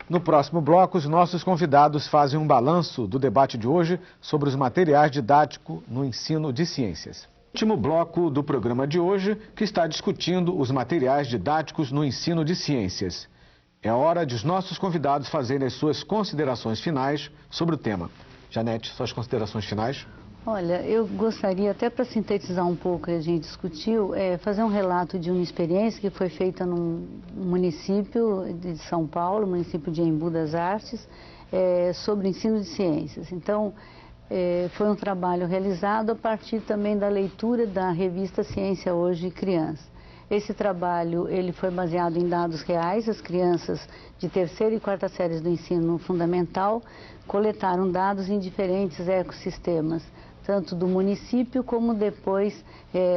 No próximo bloco, os nossos convidados fazem um balanço do debate de hoje sobre os materiais didáticos no ensino de ciências. Último bloco do programa de hoje, que está discutindo os materiais didáticos no ensino de ciências. É hora de os nossos convidados fazerem as suas considerações finais sobre o tema. Janete, suas considerações finais? Olha, eu gostaria, até para sintetizar um pouco o que a gente discutiu, fazer um relato de uma experiência que foi feita num município de São Paulo, município de Embu das Artes, sobre o ensino de ciências. Então, foi um trabalho realizado a partir também da leitura da revista Ciência Hoje Criança. Esse trabalho ele foi baseado em dados reais. As crianças de terceira e quarta séries do ensino fundamental coletaram dados em diferentes ecossistemas, tanto do município como depois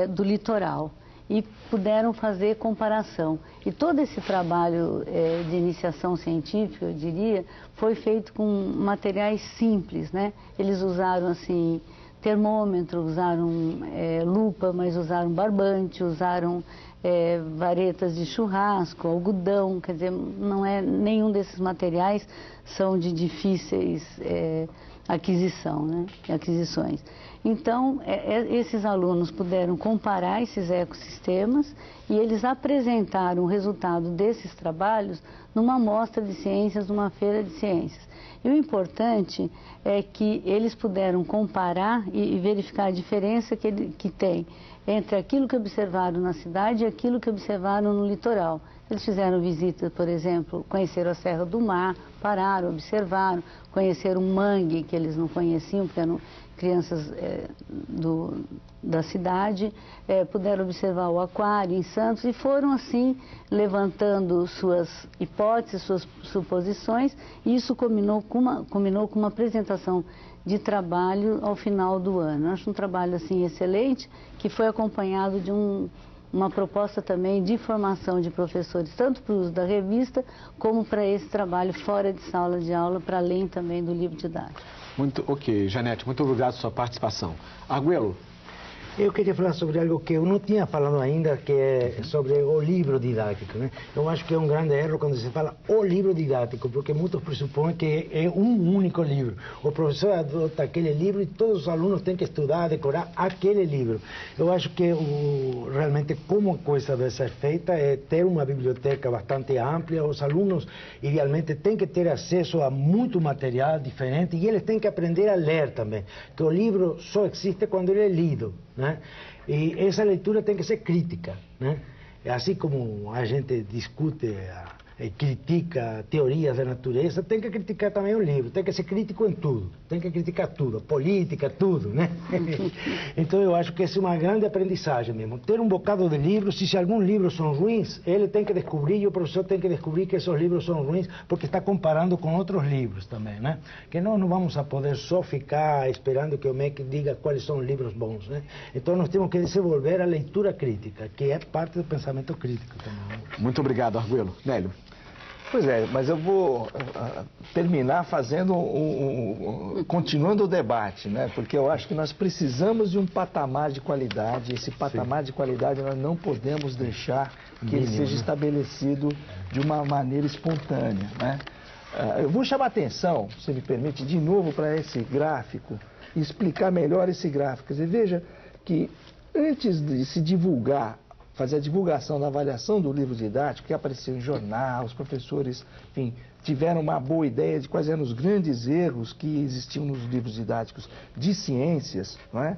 do litoral, e puderam fazer comparação. E todo esse trabalho de iniciação científica, eu diria, foi feito com materiais simples, né? Eles usaram assim termômetro, usaram lupa, mas usaram barbante, usaram varetas de churrasco, algodão, quer dizer, nenhum desses materiais são de difíceis aquisições. Então, esses alunos puderam comparar esses ecossistemas e eles apresentaram o resultado desses trabalhos numa mostra de ciências, numa feira de ciências. E o importante é que eles puderam comparar e verificar a diferença que tem entre aquilo que observaram na cidade e aquilo que observaram no litoral. Eles fizeram visita, por exemplo, conheceram a Serra do Mar, pararam, observaram, conheceram um mangue que eles não conheciam, porque eram crianças da cidade, puderam observar o aquário em Santos e foram assim levantando suas hipóteses, suas suposições, e isso combinou com uma apresentação de trabalho ao final do ano. Acho um trabalho assim excelente, que foi acompanhado de uma proposta também de formação de professores, tanto para o uso da revista, como para esse trabalho fora de sala de aula, para além também do livro didático. Ok, Janete, muito obrigado pela sua participação. Arguello. Eu queria falar sobre algo que eu não tinha falado ainda, que é sobre o livro didático, né? Eu acho que é um grande erro quando se fala o livro didático, porque muitos pressupõem que é um único livro. O professor adota aquele livro e todos os alunos têm que estudar, decorar aquele livro. Eu acho que realmente como a coisa deve ser feita é ter uma biblioteca bastante ampla. Os alunos, idealmente, têm que ter acesso a muito material diferente e eles têm que aprender a ler também, que o livro só existe quando ele é lido, né? E essa leitura tem que ser crítica, né? Assim como a gente discute e critica teorias da natureza, tem que criticar também o livro, tem que ser crítico em tudo, tem que criticar tudo, a política, tudo, né? Então eu acho que essa é uma grande aprendizagem mesmo, ter um bocado de livros. Se alguns livros são ruins, ele tem que descobrir, e o professor tem que descobrir que esses livros são ruins, porque está comparando com outros livros também, né? Que nós não vamos a poder só ficar esperando que o MEC diga quais são os livros bons, né? Então nós temos que desenvolver a leitura crítica, que é parte do pensamento crítico também, né? Muito obrigado, Arguello. Nélio. Pois é, mas eu vou terminar fazendo continuando o debate, né? Porque eu acho que nós precisamos de um patamar de qualidade. Esse patamar de qualidade nós não podemos deixar que ele seja estabelecido de uma maneira espontânea, né? Eu vou chamar a atenção, se me permite, de novo para esse gráfico e explicar melhor esse gráfico. Quer dizer, veja que antes de se divulgar, fazer a divulgação da avaliação do livro didático, que apareceu em jornal, os professores, enfim, tiveram uma boa ideia de quais eram os grandes erros que existiam nos livros didáticos de ciências, não é?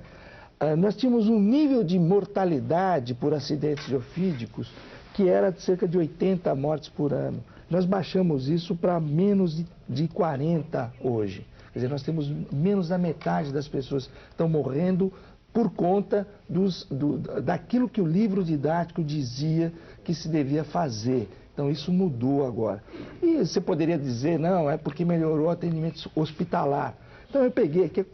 Nós tínhamos um nível de mortalidade por acidentes geofídicos que era de cerca de 80 mortes por ano. Nós baixamos isso para menos de 40 hoje. Quer dizer, nós temos menos da metade das pessoas que estão morrendo por conta daquilo que o livro didático dizia que se devia fazer. Então isso mudou agora. E você poderia dizer, não, é porque melhorou o atendimento hospitalar. Então eu peguei aqui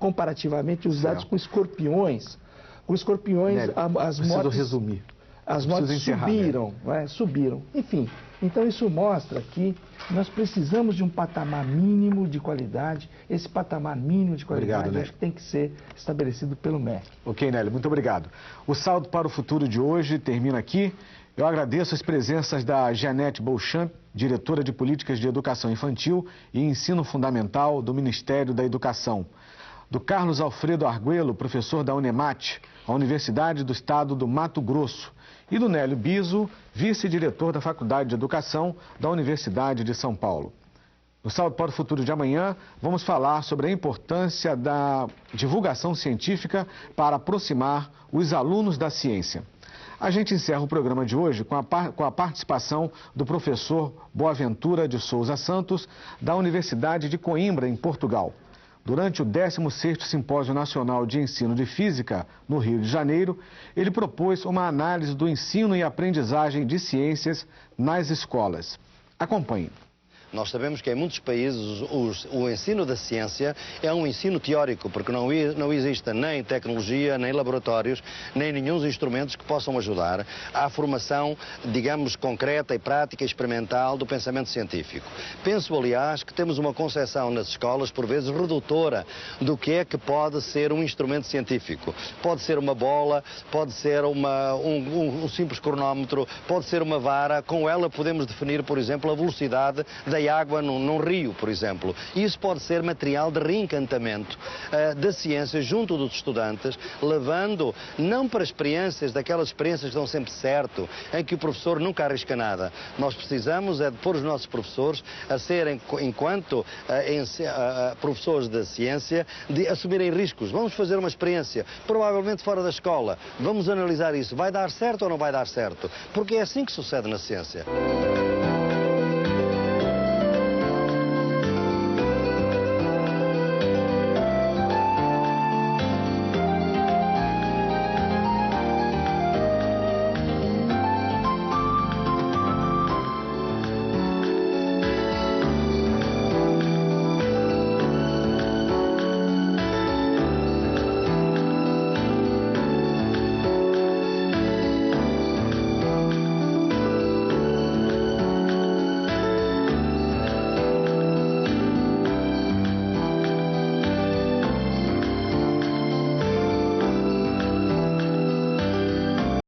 comparativamente os dados com escorpiões. Com escorpiões, Nélio, as mortes... resumir. As mortes subiram, né? Subiram. Enfim, então isso mostra que nós precisamos de um patamar mínimo de qualidade. Esse patamar mínimo de qualidade acho que tem que ser estabelecido pelo MEC. Ok, Nélio, muito obrigado. O Salto para o Futuro de hoje termina aqui. Eu agradeço as presenças da Jeanette Beauchamp, diretora de Políticas de Educação Infantil e Ensino Fundamental do Ministério da Educação, do Carlos Alfredo Arguello, professor da Unemate, a Universidade do Estado do Mato Grosso, e do Nélio Biso, vice-diretor da Faculdade de Educação da Universidade de São Paulo. No Salto para o Futuro de amanhã, vamos falar sobre a importância da divulgação científica para aproximar os alunos da ciência. A gente encerra o programa de hoje com a participação do professor Boaventura de Souza Santos, da Universidade de Coimbra, em Portugal. Durante o 16º Simpósio Nacional de Ensino de Física, no Rio de Janeiro, ele propôs uma análise do ensino e aprendizagem de ciências nas escolas. Acompanhe. Nós sabemos que em muitos países o ensino da ciência é um ensino teórico, porque não existe nem tecnologia, nem laboratórios, nem nenhum instrumentos que possam ajudar à formação, digamos, concreta e prática e experimental do pensamento científico. Penso, aliás, que temos uma concepção nas escolas, por vezes, redutora do que é que pode ser um instrumento científico. Pode ser uma bola, pode ser um simples cronómetro, pode ser uma vara, com ela podemos definir, por exemplo, a velocidade da água num rio, por exemplo. Isso pode ser material de reencantamento da ciência junto dos estudantes, levando não para experiências, daquelas experiências que dão sempre certo, em que o professor nunca arrisca nada. Nós precisamos é de pôr os nossos professores a serem, enquanto professores da ciência, de assumirem riscos. Vamos fazer uma experiência, provavelmente fora da escola. Vamos analisar isso. Vai dar certo ou não vai dar certo? Porque é assim que sucede na ciência.